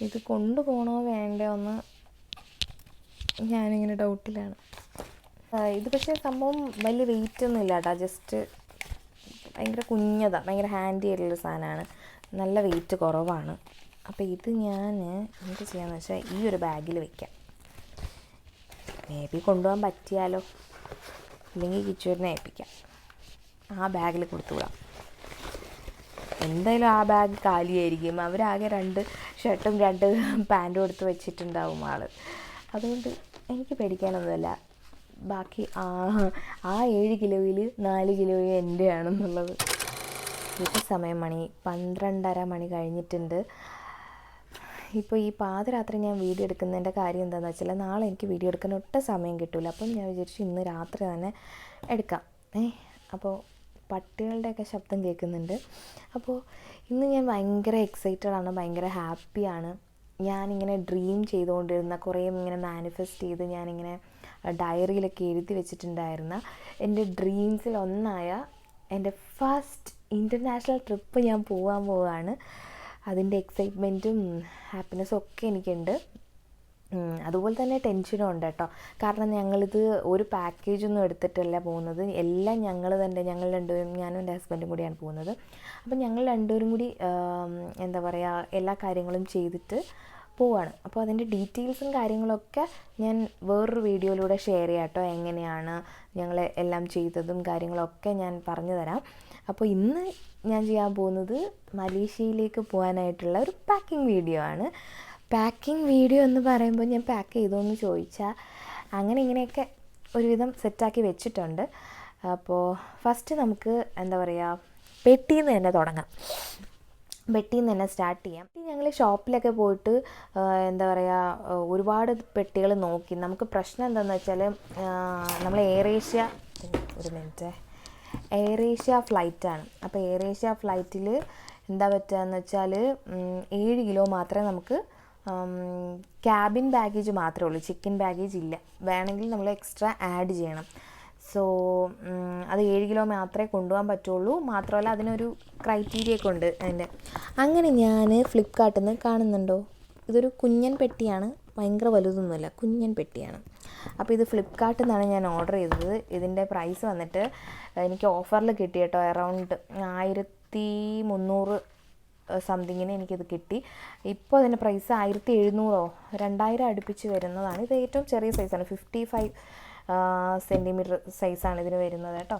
ഇത് കൊണ്ടുപോകണോ വേണ്ടോ എന്ന് ഞാനിങ്ങനെ ഡൗട്ടിലാണ്. ഇത് പക്ഷേ സംഭവം വലിയ വെയിറ്റ് ഒന്നും ഇല്ല കേട്ടോ, ജസ്റ്റ് ഭയങ്കര കുഞ്ഞതാണ്, ഭയങ്കര ഹാൻഡി ആയിട്ടുള്ള സാധനമാണ്, നല്ല വെയിറ്റ് കുറവാണ്. അപ്പോൾ ഇത് ഞാൻ എന്ത് ചെയ്യാന്ന് വെച്ചാൽ ഈ ഒരു ബാഗിൽ വെക്കാം. മേ ബി കൊണ്ടുപോകാൻ പറ്റിയാലോ, ഇല്ലെങ്കിൽ കിച്ചുവിനെ ഏൽപ്പിക്കാം, ആ ബാഗിൽ കൊടുത്തുവിടാം. എന്തായാലും ആ ബാഗ് കാലിയായിരിക്കും, അവരാകെ 2 ഷർട്ടും 2 പാൻറ്റും എടുത്ത് വെച്ചിട്ടുണ്ടാവും ആൾ. അതുകൊണ്ട് എനിക്ക് പേടിക്കാനൊന്നുമില്ല. ബാക്കി ആ 7 കിലോയിൽ 4 കിലോയും എൻ്റെ ആണെന്നുള്ളത്. ഇപ്പോൾ സമയം 12:30 മണി കഴിഞ്ഞിട്ടുണ്ട്. ഇപ്പോൾ ഈ പാതിരാത്രി ഞാൻ വീഡിയോ എടുക്കുന്നതിൻ്റെ കാര്യം എന്താണെന്ന് വെച്ചാൽ, നാളെ എനിക്ക് വീഡിയോ എടുക്കാൻ ഒട്ടും സമയം കിട്ടില്ല. അപ്പം ഞാൻ വിചാരിച്ചു ഇന്ന് രാത്രി തന്നെ എടുക്കാം. അപ്പോൾ പട്ടികളുടെയൊക്കെ ശബ്ദം കേൾക്കുന്നുണ്ട്. അപ്പോൾ ഇന്ന് ഞാൻ ഭയങ്കര എക്സൈറ്റഡ് ആണ്, ഭയങ്കര ഹാപ്പിയാണ്. ഞാനിങ്ങനെ ഡ്രീം ചെയ്തുകൊണ്ടിരുന്ന കുറേ ഇങ്ങനെ മാനിഫെസ്റ്റ് ചെയ്ത് ഞാനിങ്ങനെ ഡയറിയിലൊക്കെ എഴുതി വെച്ചിട്ടുണ്ടായിരുന്ന എൻ്റെ ഡ്രീംസിൽ ഒന്നായ എൻ്റെ ഫസ്റ്റ് ഇൻ്റർനാഷണൽ ട്രിപ്പ് ഞാൻ പോകാൻ പോവുകയാണ്. അതിൻ്റെ എക്സൈറ്റ്മെൻറ്റും ഹാപ്പിനെസ്സും ഒക്കെ എനിക്കുണ്ട്. അതുപോലെ തന്നെ ടെൻഷനും ഉണ്ട് കേട്ടോ. കാരണം ഞങ്ങളിത് ഒരു പാക്കേജൊന്നും എടുത്തിട്ടല്ല പോകുന്നത്, എല്ലാം ഞങ്ങൾ രണ്ടുപേരും, ഞാനും എൻ്റെ ഹസ്ബൻഡും കൂടിയാണ് പോകുന്നത്. അപ്പം ഞങ്ങൾ രണ്ടുപേരും കൂടി എന്താ പറയുക, എല്ലാ കാര്യങ്ങളും ചെയ്തിട്ട് പോവാണ്. അപ്പോൾ അതിൻ്റെ ഡീറ്റെയിൽസും കാര്യങ്ങളൊക്കെ ഞാൻ വേറൊരു വീഡിയോയിലൂടെ ഷെയർ ചെയ്യാം കേട്ടോ. എങ്ങനെയാണ് ഞങ്ങൾ എല്ലാം ചെയ്തതും കാര്യങ്ങളൊക്കെ ഞാൻ പറഞ്ഞു തരാം. അപ്പോൾ ഇന്ന് ഞാൻ ചെയ്യാൻ പോകുന്നത് മലേഷ്യയിലേക്ക് പോകാനായിട്ടുള്ള ഒരു പാക്കിംഗ് വീഡിയോ ആണ്. പാക്കിംഗ് വീഡിയോ എന്ന് പറയുമ്പോൾ ഞാൻ പാക്ക് ചെയ്തോന്ന് ചോദിച്ചാൽ അങ്ങനെ ഇങ്ങനെയൊക്കെ ഒരുവിധം സെറ്റാക്കി വെച്ചിട്ടുണ്ട്. അപ്പോൾ ഫസ്റ്റ് നമുക്ക് എന്താ പറയുക, പെട്ടിയിൽ നിന്ന് തന്നെ തുടങ്ങാം. പെട്ടിയിൽ നിന്ന് തന്നെ സ്റ്റാർട്ട് ചെയ്യാം. ഞങ്ങൾ ഷോപ്പിലൊക്കെ പോയിട്ട് എന്താ പറയുക, ഒരുപാട് പെട്ടികൾ നോക്കി. നമുക്ക് പ്രശ്നം എന്താണെന്ന് വെച്ചാൽ, നമ്മൾ എയർ ഏഷ്യ ഫ്ലൈറ്റാണ്. അപ്പോൾ എയർ ഏഷ്യ ഫ്ലൈറ്റിൽ എന്താ പറ്റുകയെന്ന് വെച്ചാൽ 7 കിലോ മാത്രമേ നമുക്ക് ക്യാബിൻ ബാഗേജ് മാത്രമേ ഉള്ളൂ, ചിക്കൻ ബാഗേജ് ഇല്ല. വേണമെങ്കിൽ നമ്മൾ എക്സ്ട്രാ ആഡ് ചെയ്യണം. സോ അത് 7 കിലോ മാത്രമേ കൊണ്ടുപോകാൻ പറ്റുള്ളൂ. മാത്രമല്ല അതിനൊരു ക്രൈറ്റീരിയ ഒക്കെ ഉണ്ട് അതിൻ്റെ. അങ്ങനെ ഞാൻ ഫ്ലിപ്കാർട്ടിൽ നിന്ന്, കാണുന്നുണ്ടോ, ഇതൊരു കുഞ്ഞൻ പെട്ടിയാണ്, ഭയങ്കര വലുതൊന്നുമില്ല, കുഞ്ഞൻ പെട്ടിയാണ്. അപ്പോൾ ഇത് ഫ്ലിപ്കാർട്ടിൽ നിന്നാണ് ഞാൻ ഓർഡർ ചെയ്തത്. ഇതിൻ്റെ പ്രൈസ് വന്നിട്ട് എനിക്ക് ഓഫറിൽ കിട്ടി കേട്ടോ, അറൗണ്ട് 1300 സംതിങ്ങിന് എനിക്കിത് കിട്ടി. ഇപ്പോൾ അതിൻ്റെ പ്രൈസ് 1700 2000 അടുപ്പിച്ച് വരുന്നതാണ്. ഇത് ഏറ്റവും ചെറിയ സൈസാണ്, 55 സെൻറ്റിമീറ്റർ സൈസാണ് ഇതിന് വരുന്നത് കേട്ടോ.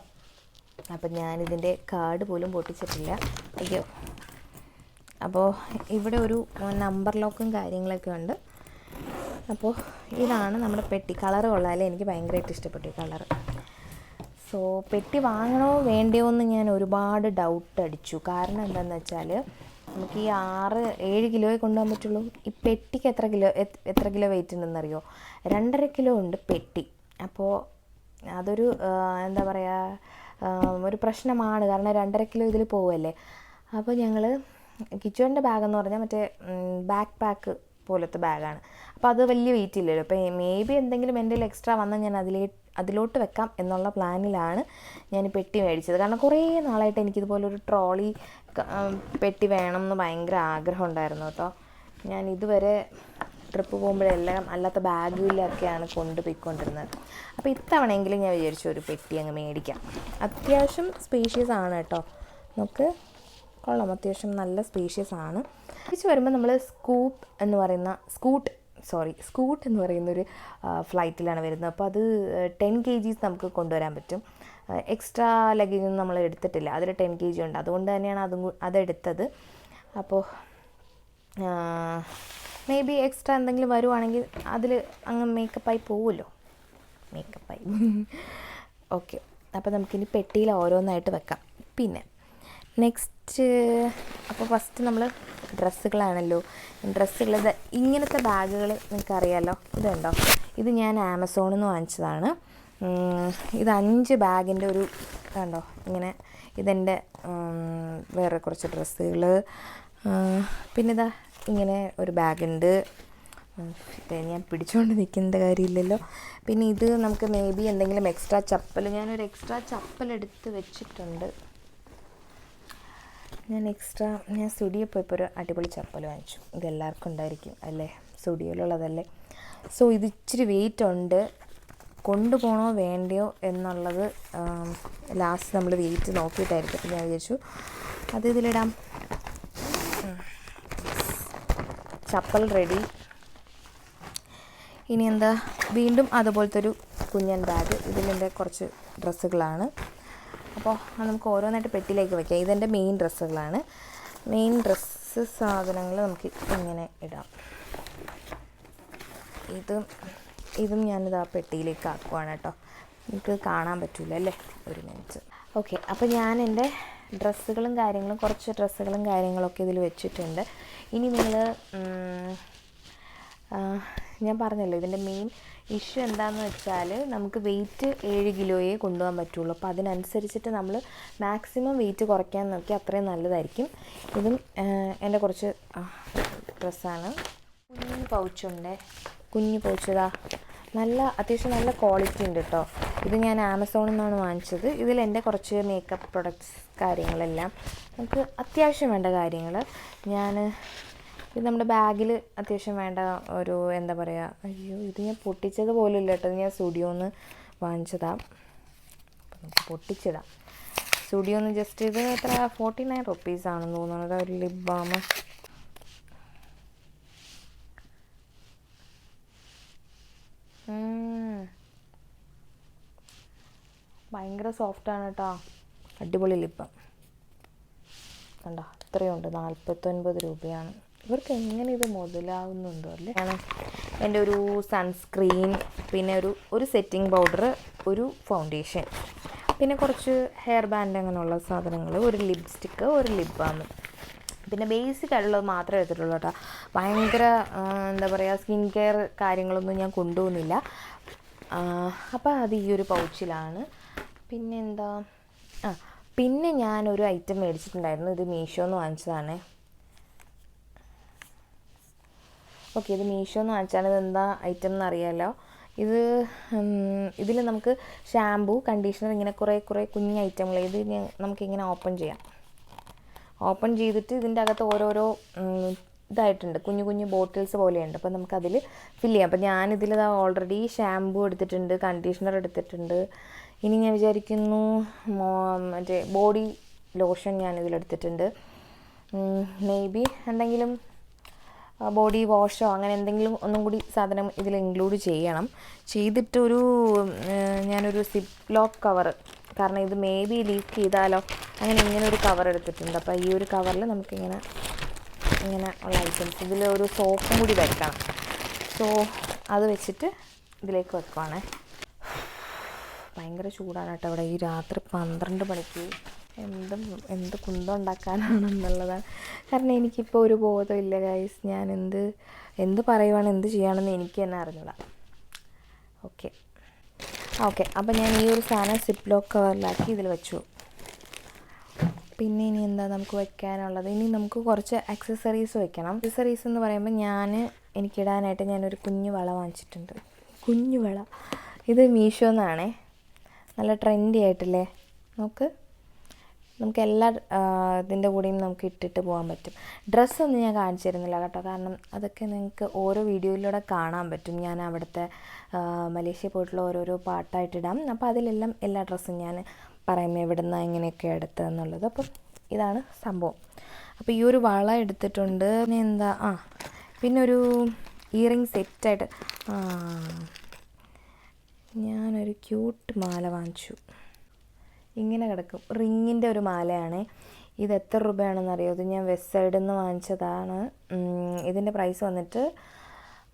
അപ്പം ഞാനിതിൻ്റെ കാർഡ് പോലും പൊട്ടിച്ചിട്ടില്ല, അയ്യോ. അപ്പോൾ ഇവിടെ ഒരു നമ്പർ ലോക്കും കാര്യങ്ങളൊക്കെ ഉണ്ട്. അപ്പോൾ ഇതാണ് നമ്മുടെ പെട്ടി. കളറ് കൊള്ളാമല്ലേ, എനിക്ക് ഭയങ്കരമായിട്ട് ഇഷ്ടപ്പെട്ടു ഈ കളറ്. സോ പെട്ടി വാങ്ങണോ വേണ്ടയോ എന്ന് ഞാൻ ഒരുപാട് ഡൗട്ട് അടിച്ചു. കാരണം എന്താണെന്ന് വെച്ചാൽ, നമുക്ക് ഈ 6-7 കിലോയെ കൊണ്ടുപോകാൻ പറ്റുള്ളൂ. ഈ പെട്ടിക്ക് എത്ര കിലോ വെയിറ്റ് ഉണ്ടെന്നറിയോ? 2.5 കിലോ ഉണ്ട് പെട്ടി. അപ്പോൾ അതൊരു എന്താ പറയുക, ഒരു പ്രശ്നമാണ്. കാരണം 2.5 കിലോ ഇതിൽ പോവുമല്ലേ. അപ്പോൾ ഞങ്ങൾ കിച്ചുവിൻ്റെ ബാഗെന്ന് പറഞ്ഞാൽ മറ്റേ ബാക്ക് പാക്ക് പോലത്തെ ബാഗാണ്. അപ്പോൾ അത് വലിയ വെയിറ്റ് ഇല്ലല്ലോ. അപ്പോൾ മേ ബി എന്തെങ്കിലും എൻ്റെ എക്സ്ട്രാ വന്നാൽ ഞാൻ അതിലോട്ട് വെക്കാം എന്നുള്ള പ്ലാനിലാണ് ഞാൻ പെട്ടി മേടിച്ചത്. കാരണം കുറേ നാളായിട്ട് എനിക്കിതുപോലൊരു ട്രോളി പെട്ടി വേണം എന്ന് ഭയങ്കര ആഗ്രഹം ഉണ്ടായിരുന്നു കേട്ടോ. ഞാൻ ഇതുവരെ ട്രിപ്പ് പോകുമ്പോഴെല്ലാം അല്ലാത്ത ബാഗിലൊക്കെയാണ് കൊണ്ടുപോയിക്കൊണ്ടിരുന്നത്. അപ്പോൾ ഇത്തവണയെങ്കിലും ഞാൻ വിചാരിച്ചു ഒരു പെട്ടി അങ്ങ് മേടിക്കാം. അത്യാവശ്യം സ്പേഷ്യസ് ആണ് കേട്ടോ, നമുക്ക് കൊള്ളാം, അത്യാവശ്യം നല്ല സ്പേഷ്യസ് ആണ്. തിരിച്ച് വരുമ്പോൾ നമ്മൾ സ്കൂട്ട് എന്ന് പറയുന്നൊരു ഫ്ലൈറ്റിലാണ് വരുന്നത്. അപ്പോൾ അത് 10 kgs നമുക്ക് കൊണ്ടുവരാൻ പറ്റും. എക്സ്ട്രാ ലഗേജൊന്നും നമ്മൾ എടുത്തിട്ടില്ല, അതിൽ 10 kg ഉണ്ട്. അതുകൊണ്ട് തന്നെയാണ് അതെടുത്തത്. അപ്പോൾ മേ ബി എക്സ്ട്രാ എന്തെങ്കിലും വരുവാണെങ്കിൽ അതിൽ അങ്ങ് മേക്കപ്പായി പോവുമല്ലോ, മേക്കപ്പായി. ഓക്കെ, അപ്പോൾ നമുക്കിനി പെട്ടിയിൽ ഓരോന്നായിട്ട് വെക്കാം. പിന്നെ നെക്സ്റ്റ്, അപ്പോൾ ഫസ്റ്റ് നമ്മൾ ഡ്രസ്സുകളാണല്ലോ. ഡ്രസ്സുകൾ ഇങ്ങനത്തെ ബാഗുകൾ നിങ്ങൾക്കറിയാമല്ലോ, ഇതുണ്ടോ, ഇത് ഞാൻ ആമസോണിൽ നിന്ന് വാങ്ങിച്ചതാണ്. ഇത് 5 ബാഗിൻ്റെ ഒരു കണ്ടോ, ഇങ്ങനെ ഇതെൻ്റെ വേറെ കുറച്ച് ഡ്രസ്സുകൾ. പിന്നെ ഇതാ ഇങ്ങനെ ഒരു ബാഗുണ്ട്, ഞാൻ പിടിച്ചുകൊണ്ട് നിൽക്കേണ്ട കാര്യമില്ലല്ലോ. പിന്നെ ഇത് നമുക്ക് മേ ബി എന്തെങ്കിലും എക്സ്ട്രാ ചപ്പൽ, ഞാനൊരു എക്സ്ട്രാ ചപ്പൽ എടുത്ത് വെച്ചിട്ടുണ്ട്. ഞാൻ സ്റ്റുഡിയോ പോയപ്പോൾ ഒരു അടിപൊളി ചപ്പൽ വാങ്ങിച്ചു. ഇതെല്ലാവർക്കും ഉണ്ടായിരിക്കും അല്ലേ, സ്റ്റുഡിയോയിലുള്ളതല്ലേ. സോ ഇത് ഇച്ചിരി വെയിറ്റ് ഉണ്ട്, കൊണ്ടുപോകണോ വേണ്ടയോ എന്നുള്ളത് ലാസ്റ്റ് നമ്മൾ വെയിറ്റ് നോക്കിയിട്ടായിരിക്കും. അപ്പോൾ ഞാൻ വിചാരിച്ചു അത് ഇതിലിടാം. ചപ്പൽ റെഡി. ഇനി എന്താ, വീണ്ടും അതുപോലത്തെ ഒരു കുഞ്ഞൻ ബാഗ്. ഇതിലെൻ്റെ കുറച്ച് ഡ്രസ്സുകളാണ്. അപ്പോൾ അത് നമുക്ക് ഓരോന്നായിട്ട് പെട്ടിയിലേക്ക് വയ്ക്കാം. ഇതെൻ്റെ മെയിൻ ഡ്രസ്സുകളാണ്. മെയിൻ ഡ്രസ്സ് സാധനങ്ങൾ നമുക്ക് ഇങ്ങനെ ഇടാം. ഇതും ഞാനിത് ആ പെട്ടിയിലേക്ക് ആക്കുവാണ് കേട്ടോ. നിങ്ങൾക്ക് കാണാൻ പറ്റില്ല അല്ലേ, ഒരു മിനിറ്റ്. ഓക്കെ, അപ്പോൾ ഞാൻ എൻ്റെ കുറച്ച് ഡ്രസ്സുകളും കാര്യങ്ങളൊക്കെ ഇതിൽ വെച്ചിട്ടുണ്ട്. ഇനി നിങ്ങൾ ഞാൻ പറഞ്ഞല്ലോ ഇതിൻ്റെ മെയിൻ ഇഷ്യൂ എന്താണെന്ന് വെച്ചാൽ നമുക്ക് വെയിറ്റ് 7 കിലോയെ കൊണ്ടുപോകാൻ പറ്റുള്ളൂ. അപ്പോൾ അതിനനുസരിച്ചിട്ട് നമ്മൾ മാക്സിമം വെയിറ്റ് കുറയ്ക്കാൻ നോക്കി അത്രയും നല്ലതായിരിക്കും. ഇതും എൻ്റെ കുറച്ച് ഡ്രസ്സാണ്. കുഞ്ഞു പൗച്ചതാ, അത്യാവശ്യം നല്ല ക്വാളിറ്റി ഉണ്ട് കേട്ടോ. ഇത് ഞാൻ ആമസോണിൽ നിന്നാണ് വാങ്ങിച്ചത്. ഇതിൽ എൻ്റെ കുറച്ച് മേക്കപ്പ് പ്രൊഡക്ട്സ് കാര്യങ്ങളെല്ലാം നമുക്ക് അത്യാവശ്യം വേണ്ട കാര്യങ്ങൾ ഇത് നമ്മുടെ ബാഗിൽ അത്യാവശ്യം വേണ്ട ഒരു എന്താ പറയുക. അയ്യോ, ഇത് ഞാൻ പൊട്ടിച്ചത് പോലും ഇല്ല കേട്ടോ. ഇത് ഞാൻ സ്റ്റുഡിയോന്ന് വാങ്ങിച്ചതാണ്. അപ്പം നമുക്ക് പൊട്ടിച്ചിടാം. സ്റ്റുഡിയോന്ന് ജസ്റ്റ് ഇത് എത്ര 49 റുപ്പീസാണെന്ന് തോന്നുന്നത്. ഒരു ലിപ് ബാം. ഭയങ്കര സോഫ്റ്റാണ് കേട്ടോ, അടിപൊളി ലിപ്പം കണ്ടോ. ഇത്രയുണ്ട്, 49 രൂപയാണ്. ഇവർക്ക് എങ്ങനെ ഇത് മുതലാവുന്നുണ്ടോ അല്ലേ. എൻ്റെ ഒരു സൺസ്ക്രീൻ, പിന്നെ ഒരു സെറ്റിംഗ് പൗഡർ, ഒരു ഫൗണ്ടേഷൻ, പിന്നെ കുറച്ച് ഹെയർ ബാൻഡ് അങ്ങനെയുള്ള സാധനങ്ങൾ, ഒരു ലിപ്സ്റ്റിക്ക്, ഒരു ലിപ് ബാം. പിന്നെ ബേസിക് ആയിട്ടുള്ളത് മാത്രമേ എടുത്തിട്ടുള്ളൂ കേട്ടോ. ഭയങ്കര എന്താ പറയുക സ്കിൻ കെയർ കാര്യങ്ങളൊന്നും ഞാൻ കൊണ്ടുപോകുന്നില്ല. അപ്പോൾ അത് ഈ ഒരു പൗച്ചിലാണ്. പിന്നെ ഞാനൊരു ഐറ്റം മേടിച്ചിട്ടുണ്ടായിരുന്നു. ഇത് മീഷോന്ന് വാങ്ങിച്ചതാണ്. ഓക്കെ, ഇത് മീഷോന്ന് വാങ്ങിച്ചാണ്. ഇതെന്താ ഐറ്റം എന്നറിയാമല്ലോ. ഇതിൽ നമുക്ക് ഷാമ്പൂ, കണ്ടീഷണർ, ഇങ്ങനെ കുറേ കുഞ്ഞ് ഐറ്റങ്ങൾ. ഇത് നമുക്കിങ്ങനെ ഓപ്പൺ ചെയ്തിട്ട് ഇതിൻ്റെ അകത്ത് ഓരോരോ ഇതായിട്ടുണ്ട്, കുഞ്ഞു ബോട്ടിൽസ് പോലെയുണ്ട്. അപ്പോൾ നമുക്കതിൽ ഫില്ല് ചെയ്യാം. അപ്പോൾ ഞാനിതിൽ ഓൾറെഡി ഷാമ്പൂ എടുത്തിട്ടുണ്ട്, കണ്ടീഷണർ എടുത്തിട്ടുണ്ട്. ഇനി ഞാൻ വിചാരിക്കുന്നു മറ്റേ ബോഡി ലോഷൻ ഞാനിതിലെടുത്തിട്ടുണ്ട്. മേ ബി എന്തെങ്കിലും ബോഡി വാഷോ അങ്ങനെ എന്തെങ്കിലും ഒന്നും കൂടി സാധനം ഇതിൽ ഇൻക്ലൂഡ് ചെയ്തിട്ട് ഞാനൊരു സിപ്പ് ലോക്ക് കവർ, കാരണം ഇത് മേ ബി ലീക്ക് ചെയ്താലോ, ഇങ്ങനെ ഒരു കവർ എടുത്തിട്ടുണ്ട്. അപ്പോൾ ഈ ഒരു കവറിൽ നമുക്കിങ്ങനെ ഉള്ള ഐറ്റംസ്, ഇതിൽ ഒരു സോപ്പും കൂടി വെക്കണം. സോ അത് വെച്ചിട്ട് ഇതിലേക്ക് വെക്കുവാണേ. ഭയങ്കര ചൂടാണ് കേട്ടോ ഇവിടെ. ഈ രാത്രി 12 മണിക്ക് എന്ത് കുന്തം ഉണ്ടാക്കാനാണെന്നുള്ളതാണ്. കാരണം എനിക്കിപ്പോൾ ഒരു ബോധമില്ല ഗൈസ്. ഞാൻ എന്ത് പറയുവാണ്, എന്ത് ചെയ്യുകയാണെന്ന് എനിക്ക് തന്നെ അറിഞ്ഞൂടാ. ഓക്കെ, അപ്പോൾ ഞാൻ ഈ ഒരു സാധനം സിപ്പ് ലോക്ക് കവറിലാക്കി ഇതിൽ വെച്ചു. പിന്നെ ഇനി എന്താ നമുക്ക് വെക്കാനുള്ളത്? ഇനി നമുക്ക് കുറച്ച് ആക്സസറീസ് വെക്കണം. ആക്സസറീസ് എന്ന് പറയുമ്പോൾ എനിക്കിടാനായിട്ട് ഞാനൊരു കുഞ്ഞു വള വാങ്ങിച്ചിട്ടുണ്ട്. കുഞ്ഞു വള, ഇത് മീഷോന്നാണേ. നല്ല ട്രെൻഡി ആയിട്ടില്ലേ. നമുക്ക് എല്ലാ ഇതിൻ്റെ കൂടെയും നമുക്ക് ഇട്ടിട്ട് പോകാൻ പറ്റും. ഡ്രസ്സൊന്നും ഞാൻ കാണിച്ചു തരുന്നില്ല കേട്ടോ, കാരണം അതൊക്കെ നിങ്ങൾക്ക് ഓരോ വീഡിയോയിലൂടെ കാണാൻ പറ്റും. ഞാൻ അവിടുത്തെ മലേഷ്യ പോയിട്ടുള്ള ഓരോരോ പാട്ടായിട്ടിടാം. അപ്പോൾ അതിലെല്ലാം എല്ലാ ഡ്രസ്സും ഞാൻ പറയും എവിടെ നിന്നാണ് എങ്ങനെയൊക്കെ എടുത്തതെന്നുള്ളത്. അപ്പം ഇതാണ് സംഭവം. അപ്പോൾ ഈ ഒരു വള എടുത്തിട്ടുണ്ട്. പിന്നെ ഒരു ഇയറിംഗ് സെറ്റായിട്ട് ഞാനൊരു ക്യൂട്ട് മാല വാങ്ങിച്ചു. ഇങ്ങനെ കിടക്കും, റിങ്ങിൻ്റെ ഒരു മാലയാണ്. ഇത് എത്ര രൂപയാണെന്നറിയോ? ഇത് ഞാൻ വെസ്റ്റ് സൈഡിൽ നിന്ന് വാങ്ങിച്ചതാണ്. ഇതിൻ്റെ പ്രൈസ് വന്നിട്ട്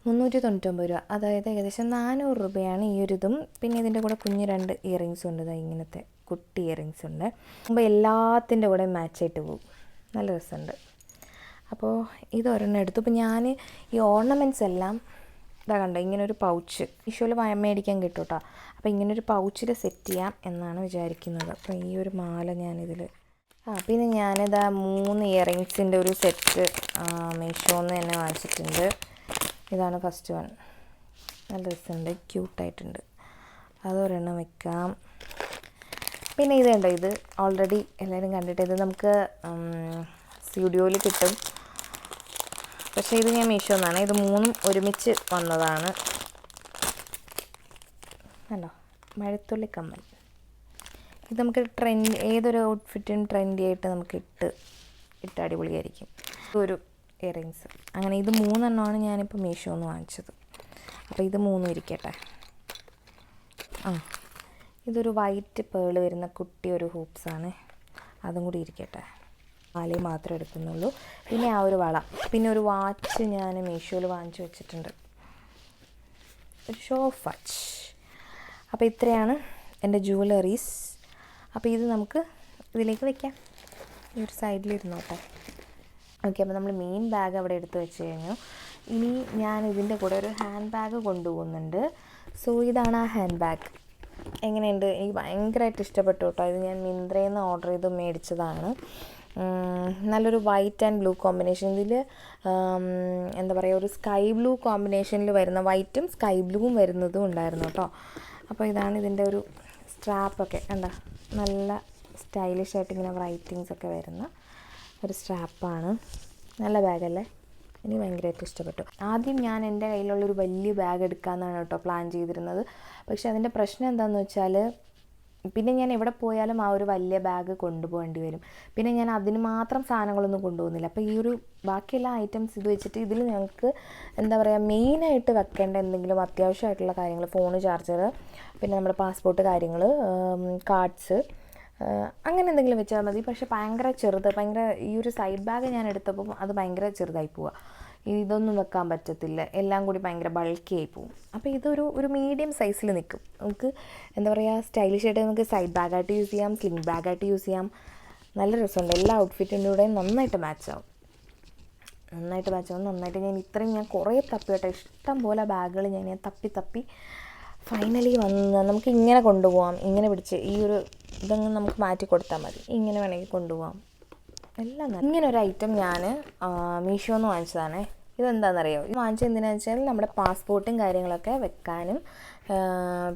399 രൂപ, അതായത് ഏകദേശം 400 രൂപയാണ് ഈ ഒരു ഇതും. പിന്നെ ഇതിൻ്റെ കൂടെ കുഞ്ഞ് 2 ഇയറിങ്സ് ഉണ്ട്, ഇങ്ങനത്തെ കുട്ടി ഇയറിങ്സ് ഉണ്ട്. അപ്പോൾ എല്ലാത്തിൻ്റെ കൂടെ മാച്ചായിട്ട് പോകും, നല്ല രസമുണ്ട്. അപ്പോൾ ഇതൊരെണ്ണം എടുത്തു. അപ്പോൾ ഞാൻ ഈ ഓർണമെൻറ്റ്സ് എല്ലാം കണ്ടോ, ഇങ്ങനൊരു പൗച്ച് മീഷോയിൽ മേടിക്കാൻ കിട്ടും കേട്ടോ. അപ്പോൾ ഇങ്ങനൊരു പൗച്ചിൽ സെറ്റ് ചെയ്യാം എന്നാണ് വിചാരിക്കുന്നത്. അപ്പോൾ ഈ ഒരു മാല ഞാനിതിൽ പിന്നെ ഞാനിതാ 3 ഇയറിങ്സിൻ്റെ ഒരു സെറ്റ് മീഷോന്ന് തന്നെ വാങ്ങിച്ചിട്ടുണ്ട്. ഇതാണ് ഫസ്റ്റ് വൺ, നല്ല രസമുണ്ട്, ക്യൂട്ടായിട്ടുണ്ട്. അതൊരെണ്ണം വെക്കാം. പിന്നെ ഇത് കണ്ടോ, ഇത് ഓൾറെഡി എല്ലാവരും കണ്ടിട്ട്, ഇത് നമുക്ക് സ്റ്റുഡിയോയിൽ കിട്ടും. പക്ഷേ ഇത് ഞാൻ മീഷോ എന്നാണ്. ഇത് 3 ഒരുമിച്ച് വന്നതാണ്. കണ്ടോ, മഴത്തുള്ളി കമ്മൽ. ഇത് നമുക്ക് ഏതൊരു ഔട്ട്ഫിറ്റും ട്രെൻഡി ആയിട്ട് നമുക്ക് ഇട്ട് അടിപൊളിയായിരിക്കും. ഒരു ഇയറിങ്സ്. അങ്ങനെ ഇത് 3 എണ്ണമാണ് ഞാനിപ്പോൾ മീഷോ എന്ന് വാങ്ങിച്ചത്. അപ്പോൾ ഇത് 3 ഇരിക്കട്ടെ. ഇതൊരു വൈറ്റ് പേൾ വരുന്ന കുട്ടി ഒരു ഹൂപ്സാണ്, അതും കൂടി ഇരിക്കട്ടെ. മാലി മാത്രമേ എടുക്കുന്നുള്ളൂ. പിന്നെ ആ ഒരു വള, പിന്നെ ഒരു വാച്ച് ഞാൻ മീഷോയിൽ വാങ്ങിച്ചു വെച്ചിട്ടുണ്ട്, ഒരു ഷോ ഓഫ് വാച്ച്. അപ്പോൾ ഇത്രയാണ് എൻ്റെ ജുവലറീസ്. അപ്പോൾ ഇത് നമുക്ക് ഇതിലേക്ക് വെക്കാം. ഈ ഒരു സൈഡിലിരുന്നോട്ടെ. ഓക്കെ, അപ്പോൾ നമ്മൾ മെയിൻ ബാഗ് അവിടെ എടുത്ത് വെച്ച് കഴിഞ്ഞു. ഇനി ഞാൻ ഇതിൻ്റെ കൂടെ ഒരു ഹാൻഡ് ബാഗ് കൊണ്ടുപോകുന്നുണ്ട്. സോ ഇതാണ് ആ ഹാൻഡ് ബാഗ്. എങ്ങനെയുണ്ട്? എനിക്ക് ഭയങ്കരമായിട്ട് ഇഷ്ടപ്പെട്ടു കേട്ടോ. ഇത് ഞാൻ മിന്ത്രയിൽ നിന്ന് ഓർഡർ ചെയ്ത് മേടിച്ചതാണ്. നല്ലൊരു വൈറ്റ് ആൻഡ് ബ്ലൂ കോമ്പിനേഷൻ. ഇതിൽ എന്താ പറയുക, ഒരു സ്കൈ ബ്ലൂ കോമ്പിനേഷനിൽ വരുന്ന വൈറ്റും സ്കൈ ബ്ലൂവും വരുന്നതും ഉണ്ടായിരുന്നു കേട്ടോ. അപ്പോൾ ഇതാണ് ഇതിൻ്റെ ഒരു സ്ട്രാപ്പൊക്കെ. കണ്ടോ, നല്ല സ്റ്റൈലിഷ് ആയിട്ട് ഇങ്ങനെ റൈറ്റിങ്സ് ഒക്കെ വരുന്ന ഒരു സ്ട്രാപ്പാണ്. നല്ല ബാഗല്ലേ? എനിക്ക് ഭയങ്കരമായിട്ട് ഇഷ്ടപ്പെട്ടു. ആദ്യം ഞാൻ എൻ്റെ കയ്യിലുള്ളൊരു വലിയ ബാഗ് എടുക്കാമെന്നാണ് കേട്ടോ പ്ലാൻ ചെയ്തിരുന്നത്. പക്ഷേ അതിൻ്റെ പ്രശ്നം എന്താണെന്ന് വെച്ചാൽ, പിന്നെ ഞാൻ എവിടെ പോയാലും ആ ഒരു വലിയ ബാഗ് കൊണ്ടുപോകേണ്ടി വരും. പിന്നെ ഞാൻ അതിന് മാത്രം സാധനങ്ങളൊന്നും കൊണ്ടുപോകുന്നില്ല. അപ്പോൾ ഈ ഒരു ബാക്കിയെല്ലാ ഐറ്റംസ് ഇത് വെച്ചിട്ട് ഇതിൽ ഞങ്ങൾക്ക് എന്താ പറയുക, മെയിനായിട്ട് വെക്കേണ്ട എന്തെങ്കിലും അത്യാവശ്യമായിട്ടുള്ള കാര്യങ്ങൾ, ഫോണ്, ചാർജർ, പിന്നെ നമ്മുടെ പാസ്പോർട്ട് കാര്യങ്ങൾ, കാർഡ്സ്, അങ്ങനെ എന്തെങ്കിലും വെച്ചാൽ മതി. പക്ഷേ ഭയങ്കര ഈ ഒരു സൈഡ് ബാഗ് ഞാൻ എടുത്തപ്പോൾ അത് ഭയങ്കര ചെറുതായി പോവുക. ഇതൊന്നും വെക്കാൻ പറ്റത്തില്ല, എല്ലാം കൂടി ഭയങ്കര ബൾക്കി ആയി പോവും. അപ്പോൾ ഇതൊരു മീഡിയം സൈസിൽ നിൽക്കും. നമുക്ക് എന്താ പറയുക, സ്റ്റൈലിഷ് ആയിട്ട് നമുക്ക് സൈഡ് ബാഗായിട്ട് യൂസ് ചെയ്യാം, സ്ലിംഗ് ബാഗായിട്ട് യൂസ് ചെയ്യാം. നല്ല രസമുണ്ട്. എല്ലാ ഔട്ട്ഫിറ്റിൻ്റെ കൂടെയും നന്നായിട്ട് മാച്ചാവും. നന്നായിട്ട് ഞാൻ കുറേ തപ്പി കേട്ടോ. ഇഷ്ടം പോലെ ബാഗുകൾ ഞാൻ തപ്പി ഫൈനലി നമുക്ക് ഇങ്ങനെ കൊണ്ടുപോകാം. ഇങ്ങനെ പിടിച്ച് ഈ ഒരു ഇതങ്ങ് നമുക്ക് മാറ്റി കൊടുത്താൽ മതി. ഇങ്ങനെ വേണമെങ്കിൽ കൊണ്ടുപോകാം. എല്ലാം ഇങ്ങനെ ഒരു ഐറ്റം ഞാൻ മീഷോ എന്ന് വാങ്ങിച്ചതാണേ. ഇതെന്താണെന്നറിയോ? ഇത് വാങ്ങിച്ചത് എന്തിനാണെന്ന് വെച്ചാൽ നമ്മുടെ പാസ്പോർട്ടും കാര്യങ്ങളൊക്കെ വെക്കാനും,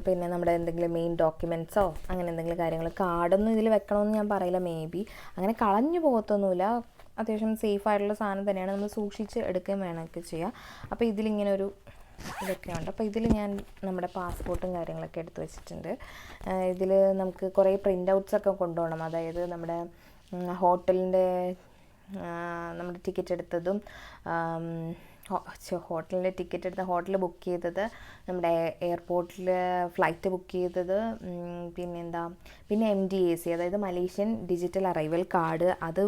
പിന്നെ നമ്മുടെ എന്തെങ്കിലും മെയിൻ ഡോക്യുമെൻറ്റ്സോ അങ്ങനെ എന്തെങ്കിലും കാര്യങ്ങൾ, കാർഡൊന്നും ഇതിൽ വെക്കണമെന്ന് ഞാൻ പറയില്ല. മേ ബി അങ്ങനെ കളഞ്ഞു പോകത്തൊന്നുമില്ല. അത്യാവശ്യം സേഫായിട്ടുള്ള സാധനം തന്നെയാണ്. നമ്മൾ സൂക്ഷിച്ച് എടുക്കുകയും വേണമൊക്കെ ചെയ്യുക. അപ്പോൾ ഇതിലിങ്ങനെ ഒരു ഇതൊക്കെ ഉണ്ട്. അപ്പോൾ ഇതിൽ ഞാൻ നമ്മുടെ പാസ്പോർട്ടും കാര്യങ്ങളൊക്കെ എടുത്ത് വെച്ചിട്ടുണ്ട്. ഇതിൽ നമുക്ക് കുറേ പ്രിൻ്റ് ഔട്ട്സൊക്കെ കൊണ്ടുപോകണം. അതായത് നമ്മുടെ ഹോട്ടലിൻ്റെ നമ്മുടെ ടിക്കറ്റ് എടുത്തതും, ഹോട്ടലിൻ്റെ ടിക്കറ്റ് എടുത്ത ഹോട്ടൽ ബുക്ക് ചെയ്തത്, നമ്മുടെ എയർപോർട്ടിൽ ഫ്ലൈറ്റ് ബുക്ക് ചെയ്തത്, പിന്നെ MDAC, അതായത് മലേഷ്യൻ ഡിജിറ്റൽ അറൈവൽ കാർഡ്, അത്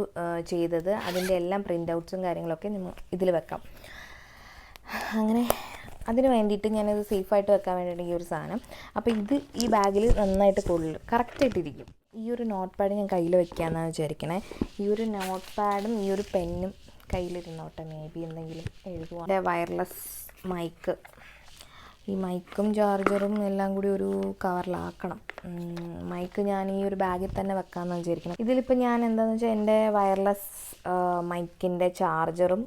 ചെയ്തത്, അതിൻ്റെ എല്ലാം പ്രിൻ്റ് ഔട്ട്സും കാര്യങ്ങളൊക്കെ ഇതിൽ വെക്കാം. അങ്ങനെ അതിന് വേണ്ടിയിട്ട് ഞാനത് സേഫായിട്ട് വെക്കാൻ വേണ്ടിയിട്ട് ഈ ഒരു സാധനം. അപ്പോൾ ഈ ബാഗിൽ നന്നായിട്ട് കറക്റ്റായിട്ടിരിക്കും. ഈ ഒരു നോട്ട് പാഡ് ഞാൻ കയ്യിൽ വെക്കാമെന്നാണ് വിചാരിക്കണേ. ഈ ഒരു നോട്ട് പാഡും ഈ ഒരു പെന്നും കയ്യിലിരുന്നോട്ടെ. മേ ബി എന്തെങ്കിലും എഴുതുക. വയർലെസ് മൈക്ക്, ഈ മൈക്കും ചാർജറും എല്ലാം കൂടി ഒരു കവറിലാക്കണം. മൈക്ക് ഞാൻ ഈ ഒരു ബാഗിൽ തന്നെ വെക്കാമെന്നാണ് വിചാരിക്കണം. ഇതിലിപ്പോൾ ഞാൻ എന്താണെന്ന് വെച്ചാൽ എൻ്റെ വയർലെസ് മൈക്കിൻ്റെ ചാർജറും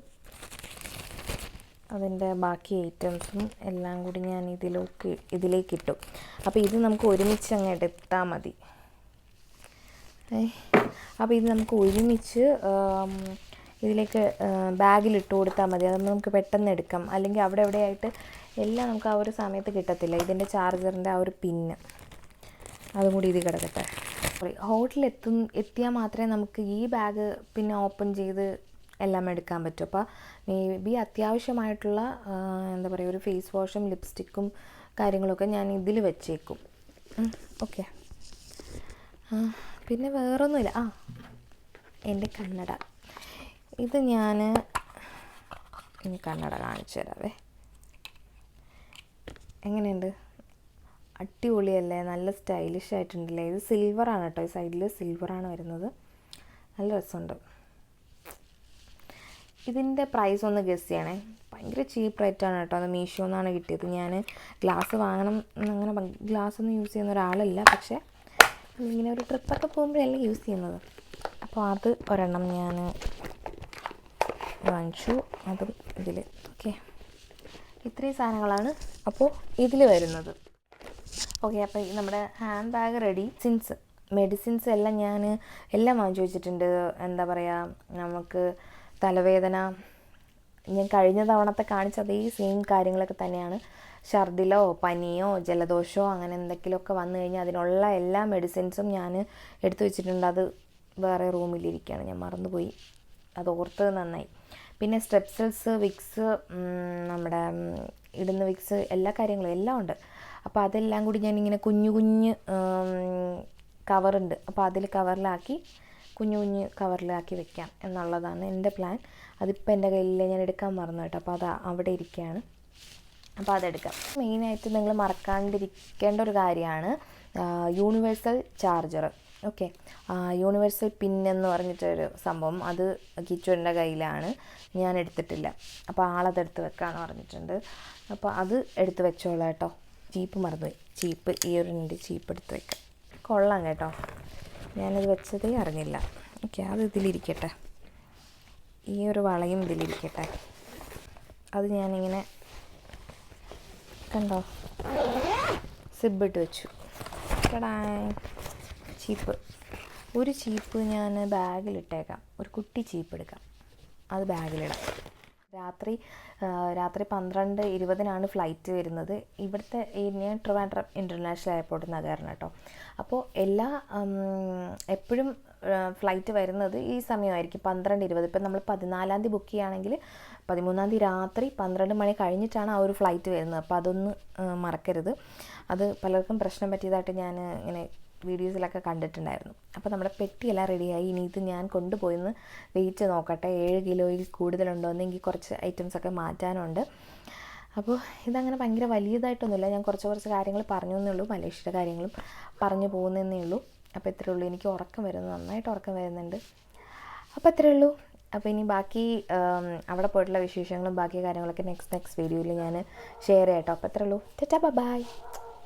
അതിൻ്റെ ബാക്കി ഐറ്റംസും എല്ലാം കൂടി ഞാൻ ഇതിലേക്ക് ഇട്ടു. അപ്പോൾ ഇത് നമുക്ക് ഒരുമിച്ച് അങ്ങ് എടുത്താൽ മതി. അപ്പോൾ ഇത് നമുക്ക് ഒരുമിച്ച് ഇതിലേക്ക് ബാഗിലിട്ട് കൊടുത്താൽ മതി. അതാകുമ്പോൾ നമുക്ക് പെട്ടെന്ന് എടുക്കാം. അല്ലെങ്കിൽ അവിടെ എവിടെയായിട്ട് എല്ലാം നമുക്ക് ആ ഒരു സമയത്ത് കിട്ടത്തില്ല. ഇതിൻ്റെ ചാർജറിൻ്റെ ആ ഒരു പിന്ന് അതും കൂടി ഇത് കിടക്കട്ടെ. ഹോട്ടലിൽ എത്തിയാൽ മാത്രമേ നമുക്ക് ഈ ബാഗ് പിന്നെ ഓപ്പൺ ചെയ്ത് എല്ലാം എടുക്കാൻ പറ്റും. അപ്പോൾ മേ ബി അത്യാവശ്യമായിട്ടുള്ള എന്താ പറയുക, ഒരു ഫേസ് വാഷും ലിപ്സ്റ്റിക്കും കാര്യങ്ങളൊക്കെ ഞാൻ ഇതിൽ വെച്ചേക്കും. ഓക്കെ, പിന്നെ വേറൊന്നുമില്ല. എൻ്റെ കണ്ണട. ഇത് ഞാൻ ഇനി കണ്ണട കാണിച്ചു തരാവേ. എങ്ങനെയുണ്ട്? അടിപൊളിയല്ലേ? നല്ല സ്റ്റൈലിഷ് ആയിട്ടുണ്ടല്ലേ? ഇത് സിൽവറാണ് കേട്ടോ. ഈ സൈഡിൽ സിൽവറാണ് വരുന്നത്. നല്ല രസമുണ്ട്. ഇതിൻ്റെ പ്രൈസ് ഒന്ന് ഗസ് ചെയ്യണേ. ഭയങ്കര ചീപ്പ് റേറ്റാണ് കേട്ടോ. അത് മീഷോ എന്നാണ് കിട്ടിയത്. ഞാൻ ഗ്ലാസ് വാങ്ങണം അങ്ങനെ ഗ്ലാസ്സൊന്നും യൂസ് ചെയ്യുന്ന ഒരാളല്ല. പക്ഷേ ഇങ്ങനെ ഒരു ട്രിപ്പൊക്കെ പോകുമ്പോഴല്ലേ യൂസ് ചെയ്യുന്നത്. അപ്പോൾ അത് ഒരെണ്ണം ഞാൻ വാങ്ങിച്ചു. അതും ഇതിൽ. ഓക്കെ, ഇത്രയും സാധനങ്ങളാണ് അപ്പോൾ ഇതിൽ വരുന്നത്. ഓക്കെ, അപ്പോൾ നമ്മുടെ hand bag ready. Since medicines എല്ലാം ഞാൻ എല്ലാം വാങ്ങിച്ചു വെച്ചിട്ടുണ്ട്. എന്താ പറയുക, നമുക്ക് തലവേദന ഞാൻ കഴിഞ്ഞ തവണത്തെ കാണിച്ച അതേ സെയിം കാര്യങ്ങളൊക്കെ തന്നെയാണ്. ഛർദിലോ പനിയോ ജലദോഷമോ അങ്ങനെ എന്തെങ്കിലുമൊക്കെ വന്നു കഴിഞ്ഞാൽ അതിനുള്ള എല്ലാ മെഡിസിൻസും ഞാൻ എടുത്തു വെച്ചിട്ടുണ്ട്. അത് വേറെ റൂമിലിരിക്കുകയാണ്, ഞാൻ മറന്നുപോയി, അത് ഓർത്തത് നന്നായി. പിന്നെ സ്ട്രെപ്സിൽസ്, വിക്സ്, നമ്മുടെ ഇടുന്ന വിക്സ്, എല്ലാ കാര്യങ്ങളും എല്ലാം ഉണ്ട്. അപ്പോൾ അതെല്ലാം കൂടി ഞാനിങ്ങനെ കുഞ്ഞു കുഞ്ഞ് കവറുണ്ട്, അപ്പോൾ അതിൽ കവറിലാക്കി കുഞ്ഞു കുഞ്ഞ് കവറിലാക്കി വെക്കാം എന്നുള്ളതാണ് എൻ്റെ പ്ലാൻ. അതിപ്പോൾ എൻ്റെ കയ്യിൽ ഞാൻ എടുക്കാൻ മറന്നു കേട്ടോ, അപ്പോൾ അത് അവിടെ ഇരിക്കുകയാണ്. അപ്പോൾ അതെടുക്കാം. മെയിനായിട്ട് നിങ്ങൾ മറക്കാണ്ടിരിക്കേണ്ട ഒരു കാര്യമാണ് യൂണിവേഴ്സൽ ചാർജർ. ഓക്കെ, യൂണിവേഴ്സൽ പിൻ എന്ന് പറഞ്ഞിട്ടൊരു സംഭവം, അത് കിച്ചുവിൻ്റെ കയ്യിലാണ്, ഞാൻ എടുത്തിട്ടില്ല. അപ്പോൾ ആളതെടുത്ത് വെക്കാമെന്ന് പറഞ്ഞിട്ടുണ്ട്. അപ്പോൾ അത് എടുത്ത് വെച്ചോളാം കേട്ടോ. ചീപ്പ് മറന്നുപോയി, ചീപ്പ് ഈ ഒരു ചീപ്പ് എടുത്ത് വെക്കാം. കൊള്ളാം കേട്ടോ, ഞാനത് വെച്ചതേ അറിഞ്ഞില്ല. ഓക്കെ, അത് ഇതിലിരിക്കട്ടെ, ഈ ഒരു വളയും ഇതിലിരിക്കട്ടെ. അത് ഞാനിങ്ങനെ കണ്ടോ സിബിട്ട് വെച്ചു. ചീപ്പ്, ഒരു ചീപ്പ് ഞാൻ ബാഗിലിട്ടേക്കാം, ഒരു കുട്ടി ചീപ്പ് എടുക്കാം, അത് ബാഗിലിടാം. രാത്രി 12:20 ഫ്ലൈറ്റ് വരുന്നത്. ഇവിടുത്തെ ഞാൻ ട്രിവാൻഡ്രം ഇൻ്റർനാഷണൽ എയർപോർട്ടിൽ നിന്നാണ് കയറണം കേട്ടോ. അപ്പോൾ എപ്പോഴും ഫ്ലൈറ്റ് വരുന്നത് ഈ സമയമായിരിക്കും, 12:20. ഇപ്പം നമ്മൾ 14-ാം തീയതി ബുക്ക് ചെയ്യുകയാണെങ്കിൽ 13-ാം തീയതി രാത്രി 12 മണി കഴിഞ്ഞിട്ടാണ് ആ ഒരു ഫ്ലൈറ്റ് വരുന്നത്. അപ്പോൾ അതൊന്ന് മറക്കരുത്. അത് പലർക്കും പ്രശ്നം പറ്റിയതായിട്ട് ഞാൻ ഇങ്ങനെ വീഡിയോസിലൊക്കെ കണ്ടിട്ടുണ്ടായിരുന്നു. അപ്പോൾ നമ്മുടെ പെട്ടിയെല്ലാം റെഡിയായി. ഇനി ഇത് ഞാൻ കൊണ്ടുപോയിന്ന് വെയിറ്റ് നോക്കട്ടെ, 7 കിലോയിൽ കൂടുതലുണ്ടോ എന്നെങ്കിൽ കുറച്ച് ഐറ്റംസൊക്കെ മാറ്റാനുണ്ട്. അപ്പോൾ ഇതങ്ങനെ ഭയങ്കര വലിയതായിട്ടൊന്നുമില്ല, ഞാൻ കുറച്ച് കാര്യങ്ങൾ പറഞ്ഞു എന്നേ ഉള്ളൂ, മലേഷ്യയുടെ കാര്യങ്ങളും പറഞ്ഞു പോകുന്നതേ ഉള്ളൂ. അപ്പോൾ ഇത്രയേ ഉള്ളൂ. എനിക്ക് ഉറക്കം വരുന്നു, നന്നായിട്ട് ഉറക്കം വരുന്നുണ്ട്. അപ്പോൾ ഇത്രയേ ഉള്ളൂ. അപ്പോൾ ഇനി ബാക്കി അവിടെ പോയിട്ടുള്ള വിശേഷങ്ങളും ബാക്കി കാര്യങ്ങളൊക്കെ നെക്സ്റ്റ് വീഡിയോയിൽ ഞാൻ ഷെയർ ചെയ്യാം കേട്ടോ. അപ്പോൾ ഇത്രയേ ഉള്ളൂ. Tata bye.